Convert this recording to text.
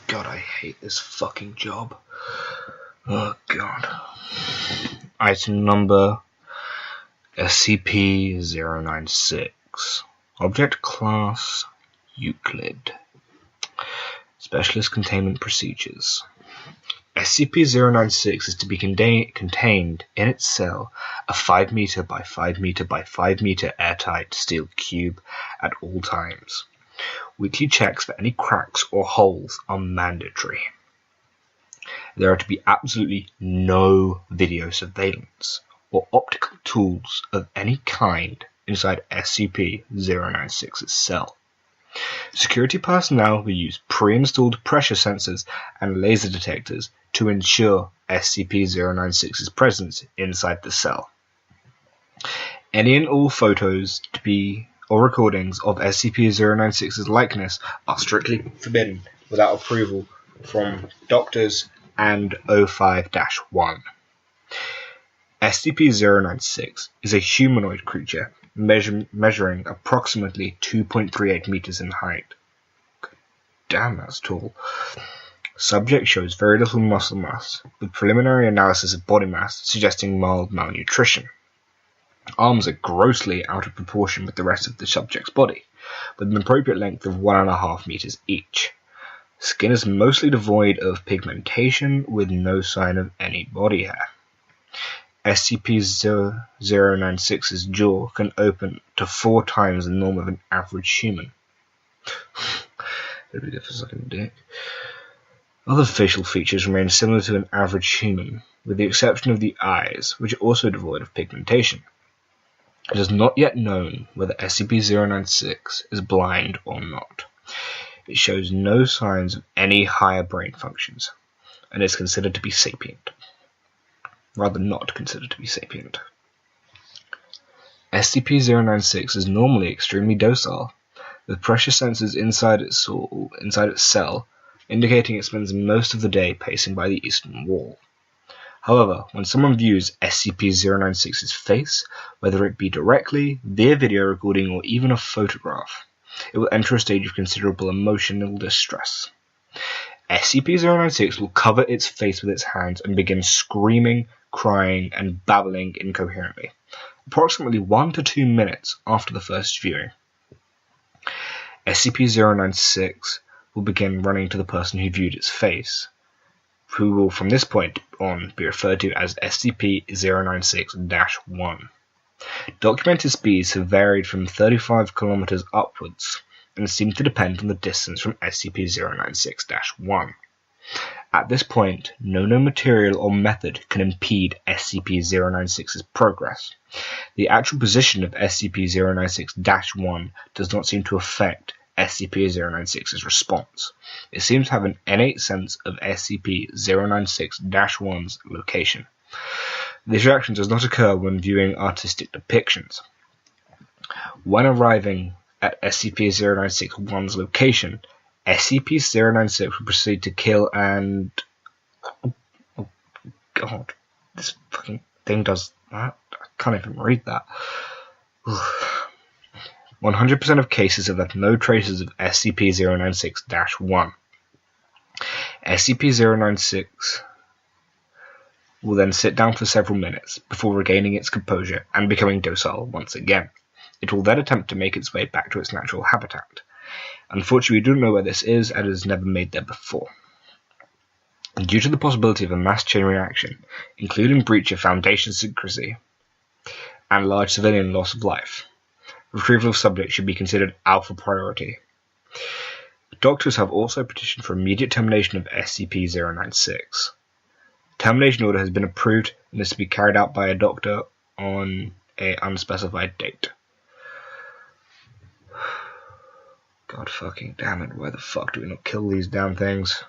God, I hate this fucking job. Oh god. Item number SCP-096. Object class Euclid. Specialist containment procedures. SCP-096 is to be contained in its cell, a 5 meter by 5 meter by 5 meter airtight steel cube at all times. Weekly checks for any cracks or holes are mandatory. There are to be absolutely no video surveillance or optical tools of any kind inside SCP-096's cell. Security personnel will use pre-installed pressure sensors and laser detectors to ensure SCP-096's presence inside the cell. Any and all photos or recordings of SCP-096's likeness are strictly forbidden without approval from doctors and O5-1. SCP-096 is a humanoid creature measuring approximately 2.38 meters in height. Damn, that's tall. Subject shows very little muscle mass, with preliminary analysis of body mass suggesting mild malnutrition. Arms are grossly out of proportion with the rest of the subject's body, with an appropriate length of 1.5 meters each. Skin is mostly devoid of pigmentation, with no sign of any body hair. SCP-096's jaw can open to 4 times the norm of an average human. That'd be good for sucking a dick. Other facial features remain similar to an average human, with the exception of the eyes, which are also devoid of pigmentation. It is not yet known whether SCP-096 is blind or not. It shows no signs of any higher brain functions, and is considered to be sapient. Rather not considered to be sapient. SCP-096 is normally extremely docile, with pressure sensors inside its cell indicating it spends most of the day pacing by the eastern wall. However, when someone views SCP-096's face, whether it be directly, via video recording, or even a photograph, it will enter a stage of considerable emotional distress. SCP-096 will cover its face with its hands and begin screaming, crying, and babbling incoherently, approximately 1 to 2 minutes after the first viewing. SCP-096 will begin running to the person who viewed its face, who will from this point on be referred to as SCP-096-1. Documented speeds have varied from 35 km upwards, and seem to depend on the distance from SCP-096-1. At this point, no known material or method can impede SCP-096's progress. The actual position of SCP-096-1 does not seem to affect SCP-096's response. It seems to have an innate sense of SCP-096-1's location. This reaction does not occur when viewing artistic depictions. When arriving at SCP-096-1's location, SCP-096 will proceed to kill and... Oh god, this fucking thing does that? I can't even read that. 100% of cases have left no traces of SCP-096-1. SCP-096 will then sit down for several minutes before regaining its composure and becoming docile once again. It will then attempt to make its way back to its natural habitat. Unfortunately, we don't know where this is, and it has never made there before. Due to the possibility of a mass chain reaction, including breach of Foundation secrecy and large civilian loss of life, retrieval of subject should be considered alpha priority. Doctors have also petitioned for immediate termination of SCP-096. Termination order has been approved and is to be carried out by a doctor on an unspecified date. God fucking damn it, why the fuck do we not kill these damn things?